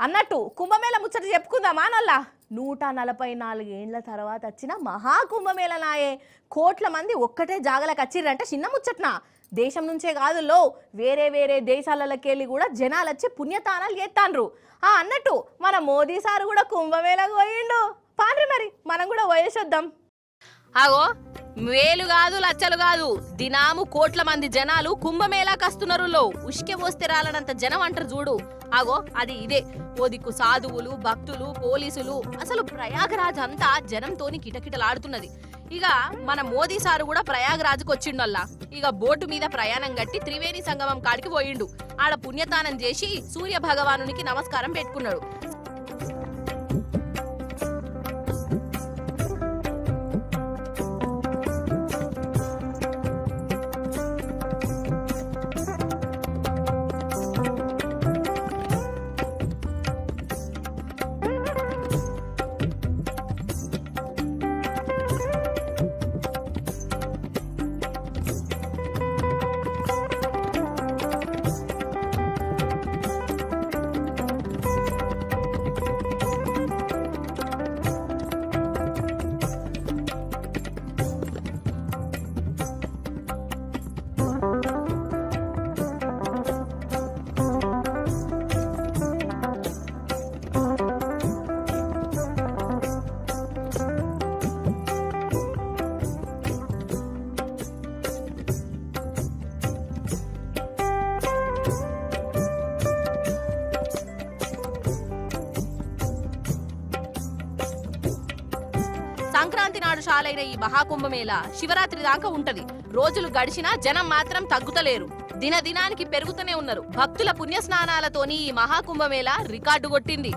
అన్నట్టు కుంభమేళ ముచ్చట చెప్పుకుందామా నల్లా 144 ఏండ్ల తర్వాత వచ్చిన మహా కుంభమేళ నాయే. కోట్ల మంది ఒక్కటే జాగలకు వచ్చిర్రంటే చిన్న ముచ్చట్నా. దేశం నుంచే కాదులో వేరే వేరే దేశాలకెళ్ళి కూడా జనాలు వచ్చి పుణ్యతానాలు చేస్తాండ్రు. అన్నట్టు మన మోదీ సార్ కూడా కుంభమేళకు పోయిండు. పాండ్రి మరి మనం కూడా పోయేసొద్దాం. ఆగో వేలు కాదు లచ్చలు కాదు దినాము కోట్ల మంది జనాలు కుంభమేళాకి వస్తున్నారు. ఉష్కె పోస్తే రాలనంత జనం అంటారు చూడు. ఆగో అది ఇదే. ఓ దిక్కు సాధువులు, భక్తులు, పోలీసులు, అసలు ప్రయాగరాజ్ అంతా జనంతోని కిటకిటలాడుతున్నది. ఇక మన మోదీ సారు కూడా ప్రయాగరాజ్కి వచ్చిండల్లా. ఇక బోటు మీద ప్రయాణం గట్టి త్రివేణి సంగమం కాడికి పోయిండు. ఆడ పుణ్యతానం చేసి సూర్య భగవానునికి నమస్కారం పెట్టుకున్నాడు. సంక్రాంతి నాడు షాలైన ఈ మహాకుంభమేళ శివరాత్రి దాకా ఉంటది. రోజులు గడిచినా జనం మాత్రం తగ్గుతలేరు. దినదినానికి పెరుగుతూనే ఉన్నారు. భక్తుల పుణ్యస్నానాలతోని ఈ మహాకుంభమేళ రికార్డు కొట్టింది.